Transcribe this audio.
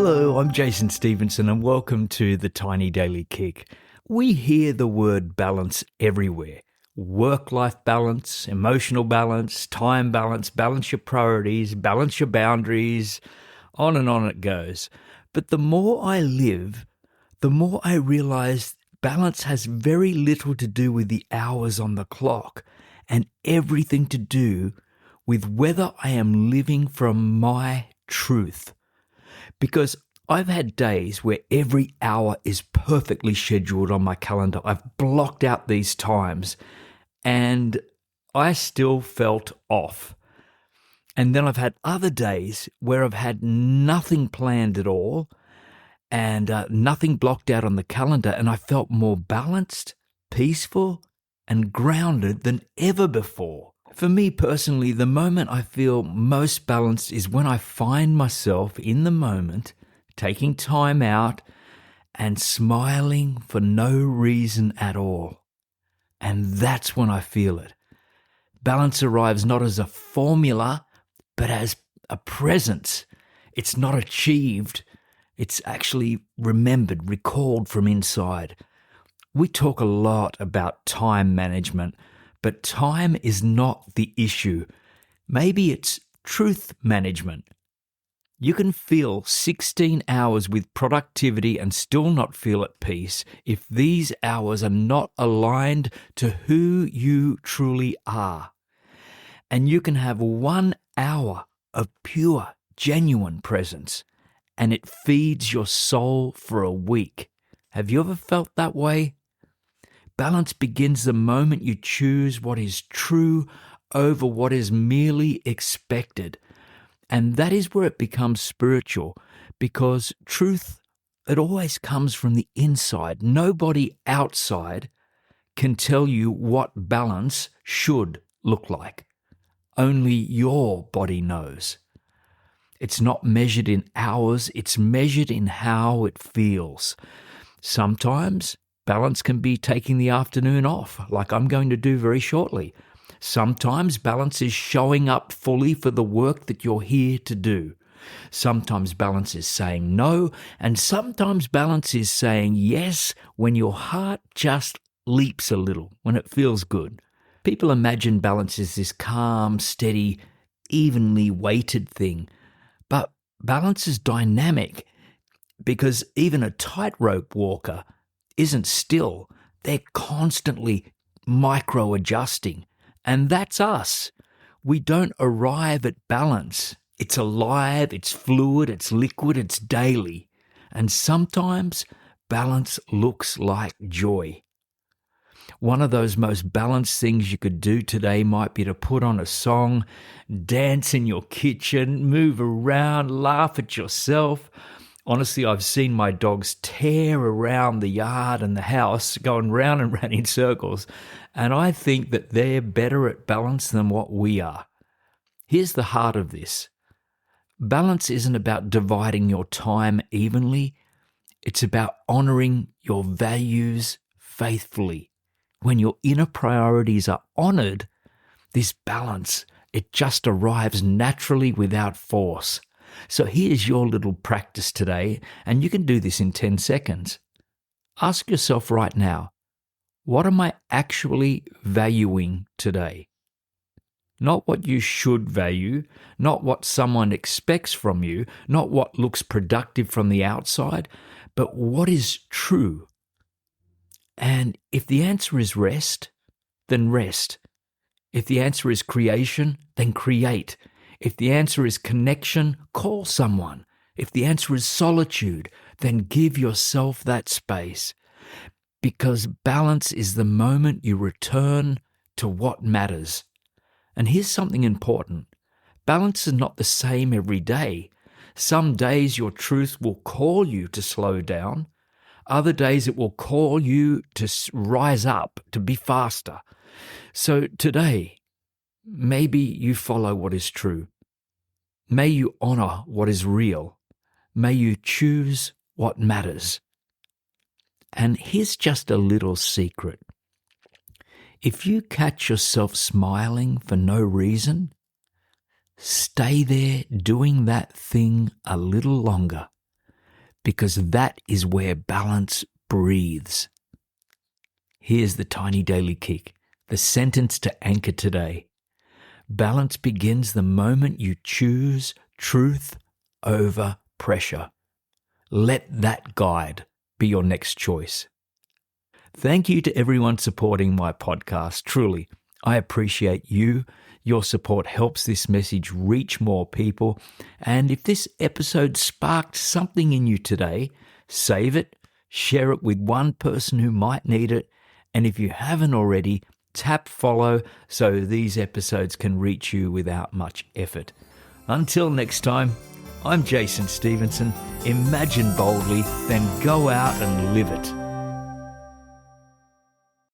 Hello, I'm Jason Stephenson and welcome to the Tiny Daily Kick. We hear the word balance everywhere. Work-life balance, emotional balance, time balance, balance your priorities, balance your boundaries, on and on it goes. But the more I live, the more I realize balance has very little to do with the hours on the clock and everything to do with whether I am living from my truth. Because I've had days where every hour is perfectly scheduled on my calendar. I've blocked out these times and I still felt off. And then I've had other days where I've had nothing planned at all and nothing blocked out on the calendar, and I felt more balanced, peaceful, and grounded than ever before. For me personally, the moment I feel most balanced is when I find myself in the moment, taking time out and smiling for no reason at all. And that's when I feel it. Balance arrives not as a formula, but as a presence. It's not achieved. It's actually remembered, recalled from inside. We talk a lot about time management, but time is not the issue. Maybe it's truth management. You can fill 16 hours with productivity and still not feel at peace if these hours are not aligned to who you truly are. And you can have 1 hour of pure, genuine presence, and it feeds your soul for a week. Have you ever felt that way? Balance begins the moment you choose what is true over what is merely expected. And that is where it becomes spiritual, because truth, it always comes from the inside. Nobody outside can tell you what balance should look like. Only your body knows. It's not measured in hours, it's measured in how it feels. Sometimes balance can be taking the afternoon off, like I'm going to do very shortly. Sometimes balance is showing up fully for the work that you're here to do. Sometimes balance is saying no, and sometimes balance is saying yes when your heart just leaps a little, when it feels good. People imagine balance as this calm, steady, evenly weighted thing. But balance is dynamic, because even a tightrope walker isn't still. They're constantly micro-adjusting. And that's us. We don't arrive at balance. It's alive, it's fluid, it's liquid, it's daily. And sometimes balance looks like joy. One of those most balanced things you could do today might be to put on a song, dance in your kitchen, move around, laugh at yourself. Honestly, I've seen my dogs tear around the yard and the house, going round and round in circles, and I think that they're better at balance than what we are. Here's the heart of this. Balance isn't about dividing your time evenly. It's about honoring your values faithfully. When your inner priorities are honored, this balance, it just arrives naturally without force. So here's your little practice today, and you can do this in 10 seconds. Ask yourself right now, what am I actually valuing today? Not what you should value, not what someone expects from you, not what looks productive from the outside, but what is true. And if the answer is rest, then rest. If the answer is creation, then create. If the answer is connection, call someone. If the answer is solitude, then give yourself that space. Because balance is the moment you return to what matters. And here's something important. Balance is not the same every day. Some days your truth will call you to slow down. Other days it will call you to rise up, to be faster. So today, maybe you follow what is true. May you honor what is real. May you choose what matters. And here's just a little secret. If you catch yourself smiling for no reason, stay there doing that thing a little longer. because that is where balance breathes. Here's the tiny daily kick, the sentence to anchor today. Balance begins the moment you choose truth over pressure. Let that guide be your next choice. Thank you to everyone supporting my podcast. Truly, I appreciate you. Your support helps this message reach more people. And if this episode sparked something in you today, save it, share it with one person who might need it. And if you haven't already, tap follow so these episodes can reach you without much effort. Until next time, I'm Jason Stephenson. Imagine boldly, then go out and live it.